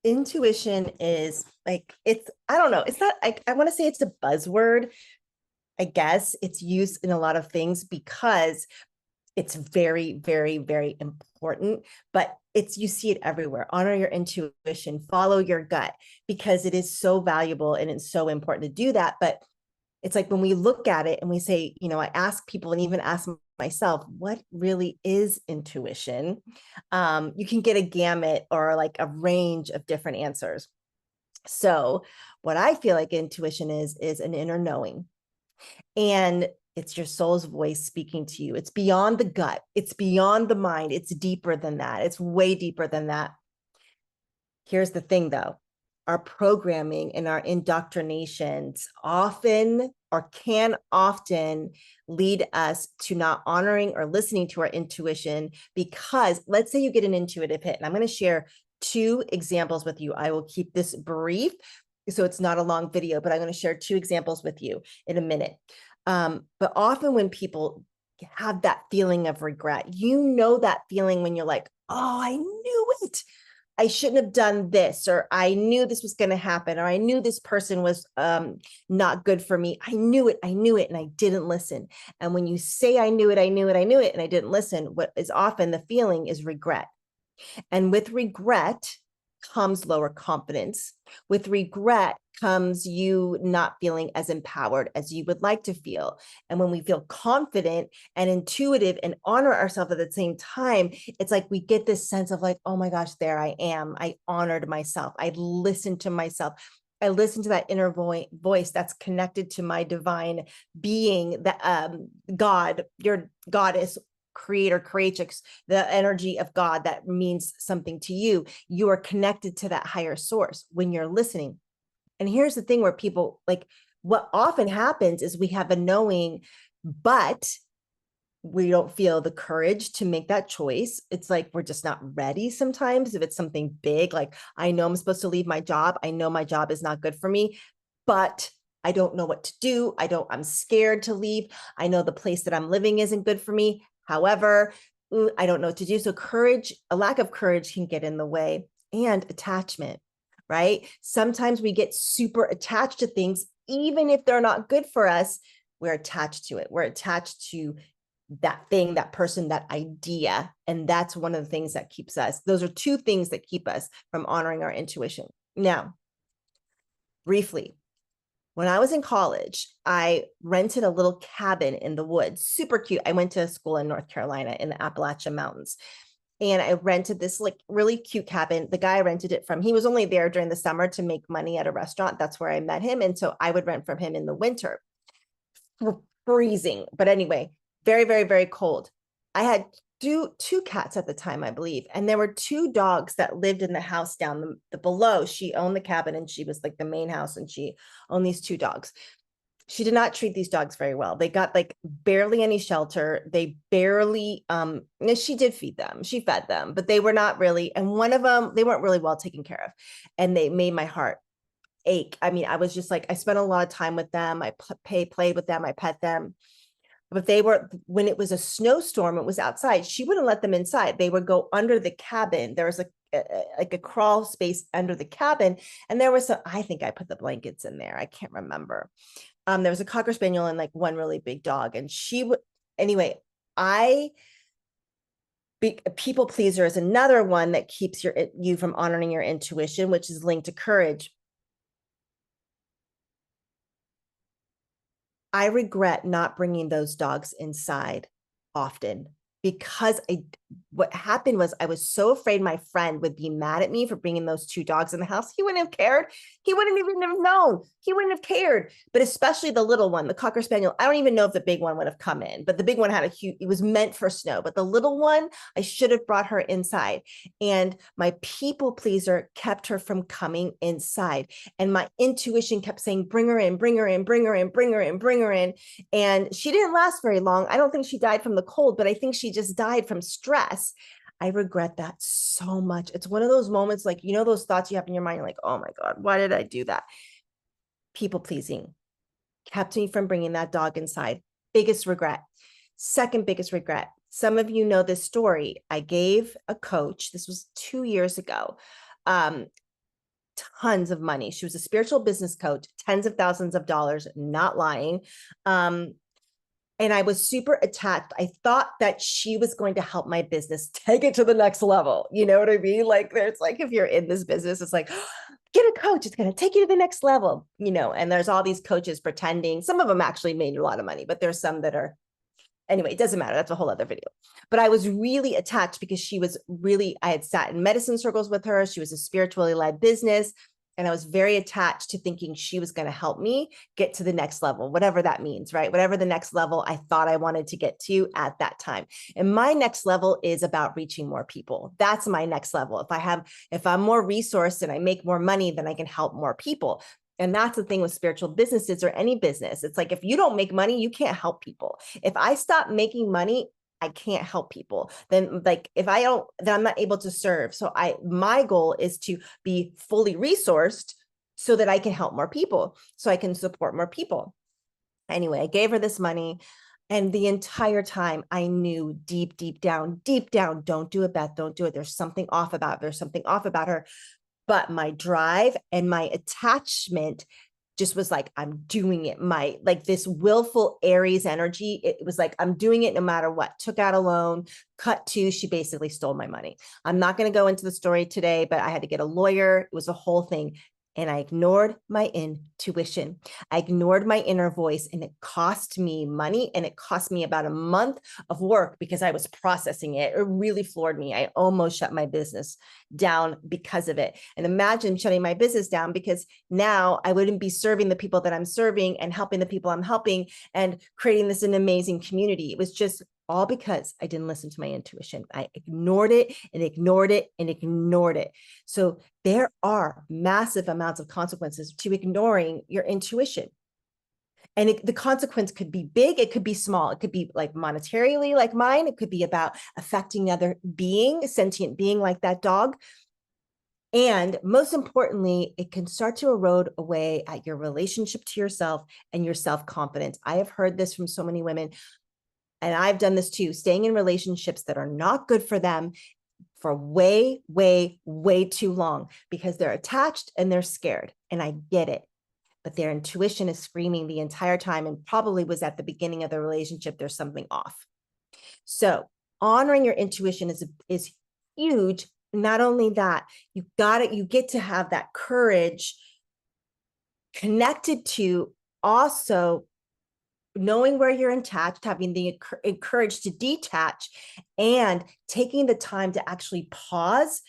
Intuition is like, I don't know, it's not, I want to say it's a buzzword. I guess it's used in a lot of things because it's very, very, very important, but you see it everywhere. Honor your intuition, follow your gut, because it is so valuable and it's so important to do that. But it's like when we look at it and we say, I ask people and even ask myself, what really is intuition? You can get a gamut or like a range of different answers. So what I feel like intuition is an inner knowing. And it's your soul's voice speaking to you. It's beyond the gut. It's beyond the mind. It's deeper than that. It's way deeper than that. Here's the thing though, our programming and our indoctrinations often or can often lead us to not honoring or listening to our intuition, because let's say you get an intuitive hit, and I'm going to share two examples with you. I will keep this brief, so it's not a long video, but I'm going to share two examples with you in a minute. But often when people have that feeling of regret, that feeling when you're like, oh, I knew it. I shouldn't have done this, or I knew this was going to happen, or I knew this person was not good for me. I knew it, and I didn't listen. And when you say, I knew it, and I didn't listen, what is often the feeling is regret. And with regret comes lower confidence. With regret comes you not feeling as empowered as you would like to feel. And when we feel confident and intuitive and honor ourselves at the same time, it's like we get this sense of like, oh my gosh, there I am. I honored myself. I listened to myself. I listened to that inner voice that's connected to my divine being, that God, your goddess, creator, creatrix, the energy of God that means something to you. You are connected to that higher source when you're listening. And here's the thing where people like, what often happens is we have a knowing, but we don't feel the courage to make that choice. It's like we're just not ready sometimes. If it's something big, like I know I'm supposed to leave my job. I know my job is not good for me, but I don't know what to do. I'm scared to leave. I know the place that I'm living isn't good for me. However, I don't know what to do. So courage, a lack of courage can get in the way, and attachment, right? Sometimes we get super attached to things, even if they're not good for us. We're attached to it. We're attached to that thing, that person, that idea. And that's one of the things that keeps us. Those are two things that keep us from honoring our intuition. Now, briefly, when I was in college, I rented a little cabin in the woods, super cute. I went to school in North Carolina in the Appalachian Mountains. And I rented this like really cute cabin. The guy I rented it from, he was only there during the summer to make money at a restaurant. That's where I met him. And so I would rent from him in the winter. Freezing. But anyway, very, very, very cold. I had two cats at the time, I believe. And there were two dogs that lived in the house down the below. She owned the cabin and she was like the main house, and she owned these two dogs. She did not treat these dogs very well. They got like barely any shelter. They barely, she did feed them. She fed them, but they were not really, and one of them, they weren't really well taken care of. And they made my heart ache. I mean, I was just like, I spent a lot of time with them. I played with them. I pet them. But when it was a snowstorm, it was outside. She wouldn't let them inside. They would go under the cabin. There was like a crawl space under the cabin. And there was I think I put the blankets in there. I can't remember. There was a Cocker Spaniel and like one really big dog. And she would, anyway, people pleaser is another one that keeps you from honoring your intuition, which is linked to courage. I regret not bringing those dogs inside often, because what happened was I was so afraid my friend would be mad at me for bringing those two dogs in the house. He wouldn't have cared. He wouldn't even have known. He wouldn't have cared. But especially the little one, the Cocker Spaniel, I don't even know if the big one would have come in, but the big one had it was meant for snow. But the little one, I should have brought her inside. And my people pleaser kept her from coming inside. And my intuition kept saying, bring her in, bring her in, bring her in, bring her in, bring her in. And she didn't last very long. I don't think she died from the cold, but I think she just died from stress. I regret that so much. It's one of those moments, like, those thoughts you have in your mind, you're like, oh my God, why did I do that? People pleasing kept me from bringing that dog inside. Biggest regret. Second biggest regret. Some of you know this story. I gave a coach, this was 2 years ago, tons of money. She was a spiritual business coach, tens of thousands of dollars, not lying. And I was super attached. I thought that she was going to help my business take it to the next level. You know what I mean? Like, there's like, if you're in this business, it's like, get a coach. It's going to take you to the next level, you know, and there's all these coaches pretending. Some of them actually made a lot of money, but there's some that are, anyway, it doesn't matter. That's a whole other video. But I was really attached because she was really, I had sat in medicine circles with her. She was a spiritually led business. And I was very attached to thinking she was going to help me get to the next level, whatever that means, right? Whatever the next level I thought I wanted to get to at that time. And my next level is about reaching more people. That's my next level. If I'm more resourced and I make more money, then I can help more people. And that's the thing with spiritual businesses or any business. It's like, if you don't make money, you can't help people. If I stop making money, I can't help people. Then like, if I don't, then I'm not able to serve. So my goal is to be fully resourced so that I can help more people, so I can support more people. Anyway, I gave her this money. And the entire time I knew deep down, don't do it, Beth, don't do it. There's something off about her. But my drive and my attachment just was like, I'm doing it. Like this willful Aries energy. It was like, I'm doing it no matter what. Took out a loan, cut to, she basically stole my money. I'm not going to go into the story today, but I had to get a lawyer. It was a whole thing. And I ignored my intuition. I ignored my inner voice, and it cost me money, and it cost me about a month of work because I was processing it. It really floored me. I almost shut my business down because of it. And imagine shutting my business down, because now I wouldn't be serving the people that I'm serving and helping the people I'm helping and creating this an amazing community. It was just all because I didn't listen to my intuition. I ignored it and ignored it and ignored it. So there are massive amounts of consequences to ignoring your intuition. And the consequence could be big. It could be small. It could be like monetarily, like mine. It could be about affecting another being, a sentient being like that dog. And most importantly, it can start to erode away at your relationship to yourself and your self-confidence. I have heard this from so many women, and I've done this too, staying in relationships that are not good for them for way too long because they're attached and they're scared. And I get it, but their intuition is screaming the entire time, and probably was at the beginning of the relationship, there's something off. So honoring your intuition is huge. Not only that, you get to have that courage connected to also knowing where you're attached, having the courage to detach, and taking the time to actually pause,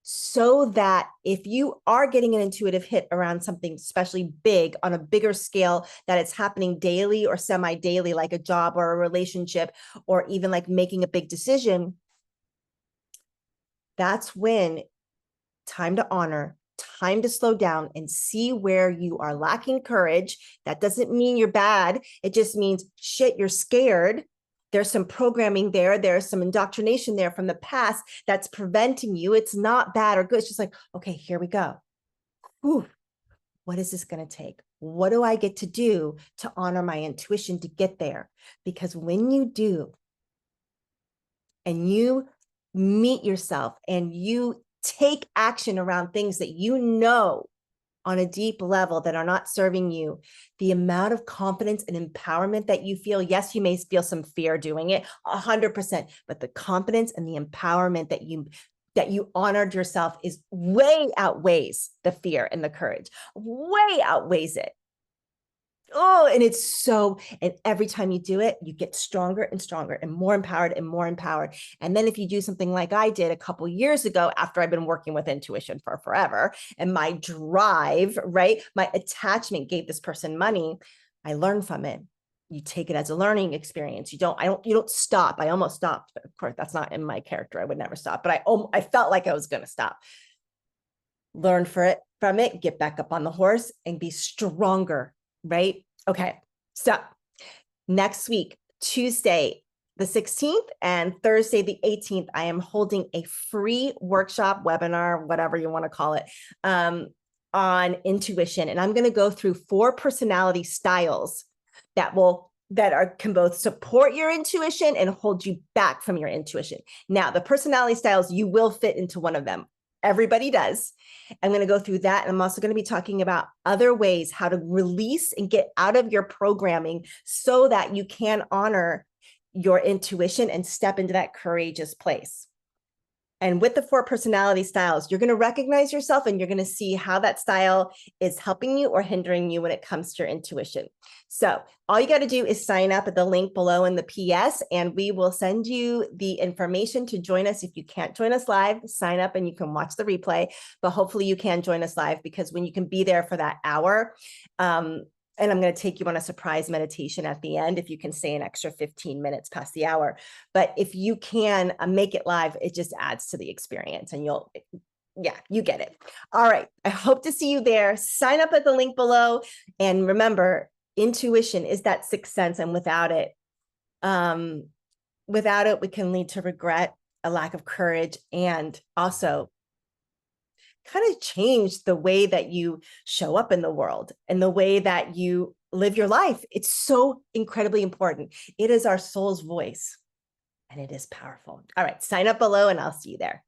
so that if you are getting an intuitive hit around something especially big on a bigger scale, that it's happening daily or semi-daily, like a job or a relationship, or even like making a big decision, that's when time to honor, time to slow down and see where you are lacking courage. That doesn't mean you're bad. It just means, shit, you're scared. There's some programming there. There's some indoctrination there from the past that's preventing you. It's not bad or good. It's just like, okay, here we go. Whew. What is this going to take? What do I get to do to honor my intuition to get there? Because when you do, and you meet yourself and you take action around things that you know on a deep level that are not serving you, the amount of confidence and empowerment that you feel, yes, you may feel some fear doing it, 100%, but the confidence and the empowerment that you honored yourself is way outweighs the fear and the courage, way outweighs it. Oh, and every time you do it, you get stronger and stronger and more empowered and more empowered. And then if you do something like I did a couple years ago, after I've been working with intuition for forever, and my drive, right, my attachment gave this person money, I learned from it. You take it as a learning experience. You don't stop. I almost stopped, but of course that's not in my character. I would never stop, but I felt like I was going to stop. Learn from it, get back up on the horse and be stronger. Right? Okay. So next week, Tuesday, the 16th and Thursday, the 18th, I am holding a free workshop, webinar, whatever you want to call it, on intuition. And I'm going to go through 4 personality styles that can both support your intuition and hold you back from your intuition. Now, the personality styles, you will fit into one of them. Everybody does. I'm going to go through that. And I'm also going to be talking about other ways how to release and get out of your programming so that you can honor your intuition and step into that courageous place. And with the 4 personality styles, you're going to recognize yourself and you're going to see how that style is helping you or hindering you when it comes to your intuition. So all you got to do is sign up at the link below in the PS, and we will send you the information to join us. If you can't join us live, sign up and you can watch the replay, but hopefully you can join us live, because when you can be there for that hour, and I'm going to take you on a surprise meditation at the end if you can stay an extra 15 minutes past the hour. But if you can make it live, it just adds to the experience, and you get it. All right. I hope to see you there. Sign up at the link below. And remember, intuition is that 6th sense. And without it, we can lead to regret, a lack of courage, and also kind of change the way that you show up in the world and the way that you live your life. It's so incredibly important. It is our soul's voice, and it is powerful. All right, sign up below and I'll see you there.